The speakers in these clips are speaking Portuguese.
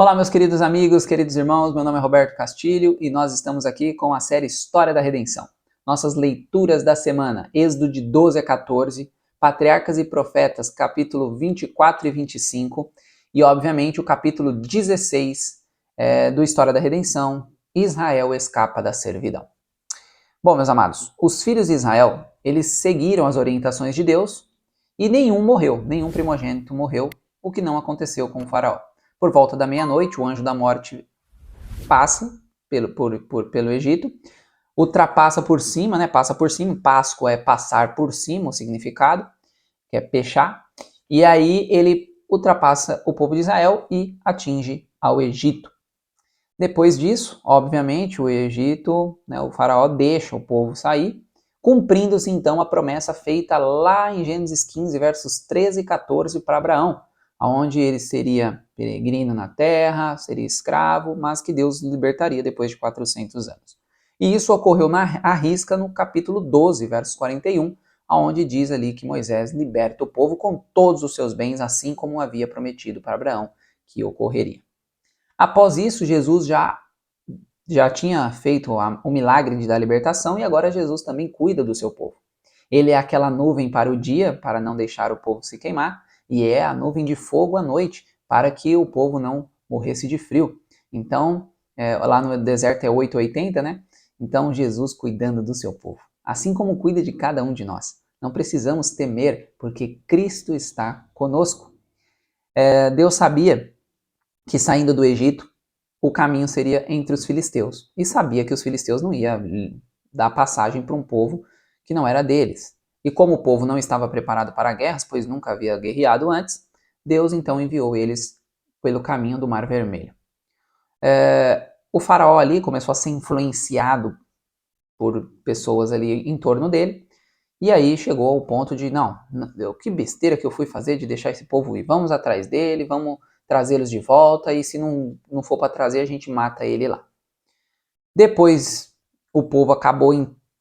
Olá, meus queridos amigos, queridos irmãos, meu nome é Roberto Castilho e nós estamos aqui com a série História da Redenção. Nossas leituras da semana, Êxodo de 12 a 14, Patriarcas e Profetas, capítulo 24 e 25, e obviamente o capítulo 16 do História da Redenção, Israel escapa da servidão. Bom, meus amados, os filhos de Israel, eles seguiram as orientações de Deus e nenhum morreu, nenhum primogênito morreu, o que não aconteceu com o faraó. Por volta da meia-noite, o anjo da morte passa pelo Egito, ultrapassa por cima, né? Passa por cima. Páscoa é passar por cima, o significado, que é pechar. E aí ele ultrapassa o povo de Israel e atinge ao Egito. Depois disso, obviamente, o Egito, né, o faraó deixa o povo sair, cumprindo-se então a promessa feita lá em Gênesis 15, versos 13 e 14 para Abraão, onde ele seria peregrino na terra, seria escravo, mas que Deus libertaria depois de 400 anos. E isso ocorreu à risca no capítulo 12, verso 41, onde diz ali que Moisés liberta o povo com todos os seus bens, assim como havia prometido para Abraão que ocorreria. Após isso, Jesus já tinha feito o milagre da libertação e agora Jesus também cuida do seu povo. Ele é aquela nuvem para o dia, para não deixar o povo se queimar, e é a nuvem de fogo à noite, para que o povo não morresse de frio. Então, lá no deserto é 880, né? Então, Jesus cuidando do seu povo, assim como cuida de cada um de nós. Não precisamos temer, porque Cristo está conosco. Deus sabia que saindo do Egito, o caminho seria entre os filisteus. E sabia que os filisteus não iam dar passagem para um povo que não era deles. E como o povo não estava preparado para guerras, pois nunca havia guerreado antes, Deus então enviou eles pelo caminho do Mar Vermelho. O faraó ali começou a ser influenciado por pessoas ali em torno dele, e aí chegou ao ponto de, não, que besteira que eu fui fazer de deixar esse povo ir, vamos atrás dele, vamos trazê-los de volta, e se não for para trazer, a gente mata ele lá. Depois, o povo acabou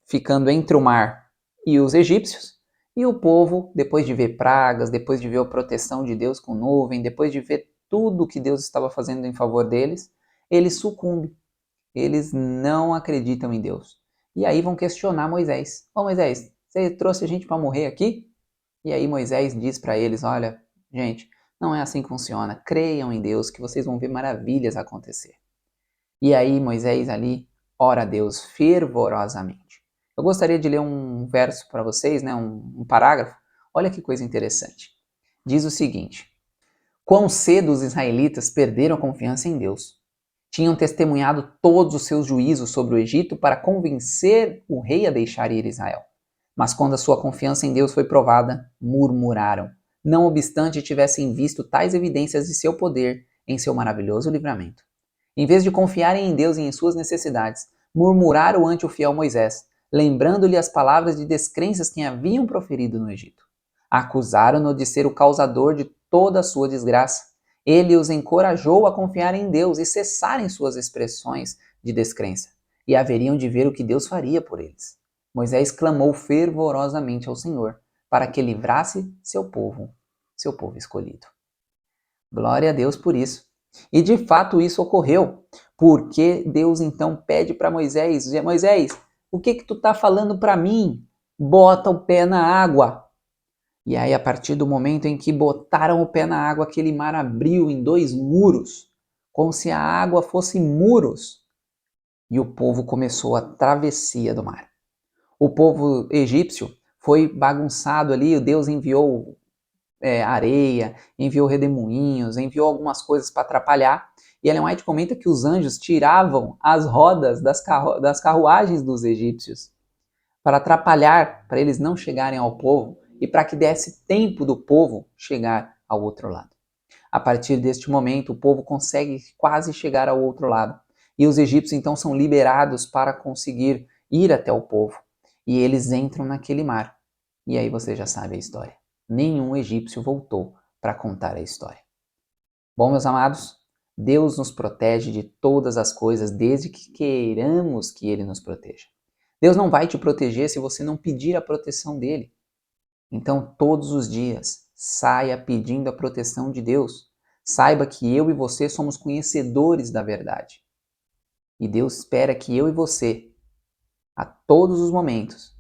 ficando entre o mar e os egípcios, e o povo, depois de ver pragas, depois de ver a proteção de Deus com nuvem, depois de ver tudo que Deus estava fazendo em favor deles, eles sucumbem. Eles não acreditam em Deus. E aí vão questionar Moisés. Ô Moisés, você trouxe a gente para morrer aqui? E aí Moisés diz para eles, olha, gente, não é assim que funciona. Creiam em Deus que vocês vão ver maravilhas acontecer. E aí Moisés ali ora a Deus fervorosamente. Eu gostaria de ler um verso para vocês, né, um parágrafo. Olha que coisa interessante. Diz o seguinte: quão cedo os israelitas perderam a confiança em Deus. Tinham testemunhado todos os seus juízos sobre o Egito para convencer o rei a deixar ir Israel. Mas quando a sua confiança em Deus foi provada, murmuraram, não obstante tivessem visto tais evidências de seu poder em seu maravilhoso livramento. Em vez de confiarem em Deus e em suas necessidades, murmuraram ante o fiel Moisés, lembrando-lhe as palavras de descrenças que haviam proferido no Egito. Acusaram-no de ser o causador de toda a sua desgraça. Ele os encorajou a confiar em Deus e cessarem suas expressões de descrença, e haveriam de ver o que Deus faria por eles. Moisés clamou fervorosamente ao Senhor para que livrasse seu povo escolhido. Glória a Deus por isso. E de fato isso ocorreu, porque Deus então pede para Moisés, Moisés, o que tu tá falando para mim? Bota o pé na água. E aí, a partir do momento em que botaram o pé na água, aquele mar abriu em 2 muros, como se a água fosse muros, e o povo começou a travessia do mar. O povo egípcio foi bagunçado ali, Deus enviou areia, enviou redemoinhos, enviou algumas coisas para atrapalhar, e Ellen White comenta que os anjos tiravam as rodas das carruagens dos egípcios para atrapalhar, para eles não chegarem ao povo, e para que desse tempo do povo chegar ao outro lado. A partir deste momento, o povo consegue quase chegar ao outro lado. E os egípcios então são liberados para conseguir ir até o povo. E eles entram naquele mar. E aí você já sabe a história. Nenhum egípcio voltou para contar a história. Bom, meus amados, Deus nos protege de todas as coisas desde que queiramos que Ele nos proteja. Deus não vai te proteger se você não pedir a proteção dele. Então, todos os dias, saia pedindo a proteção de Deus. Saiba que eu e você somos conhecedores da verdade. E Deus espera que eu e você, a todos os momentos,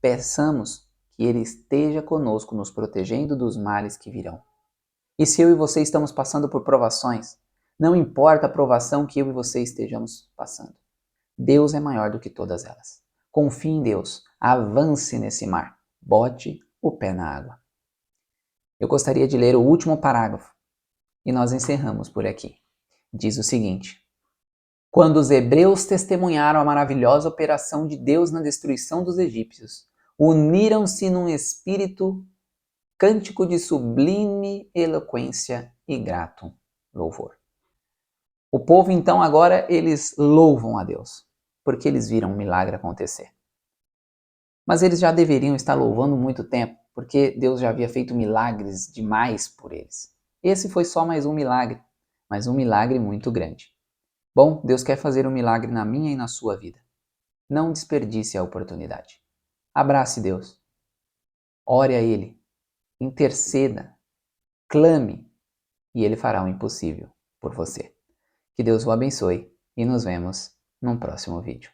peçamos que Ele esteja conosco, nos protegendo dos males que virão. E se eu e você estamos passando por provações, não importa a provação que eu e você estejamos passando. Deus é maior do que todas elas. Confie em Deus, avance nesse mar, bote o pé na água. Eu gostaria de ler o último parágrafo e nós encerramos por aqui. Diz o seguinte: quando os hebreus testemunharam a maravilhosa operação de Deus na destruição dos egípcios, uniram-se num espírito cântico de sublime eloquência e grato louvor. O povo então agora eles louvam a Deus, porque eles viram um milagre acontecer. Mas eles já deveriam estar louvando muito tempo, porque Deus já havia feito milagres demais por eles. Esse foi só mais um milagre, mas um milagre muito grande. Bom, Deus quer fazer um milagre na minha e na sua vida. Não desperdice a oportunidade. Abrace Deus. Ore a Ele. Interceda. Clame. E Ele fará o impossível por você. Que Deus o abençoe e nos vemos num próximo vídeo.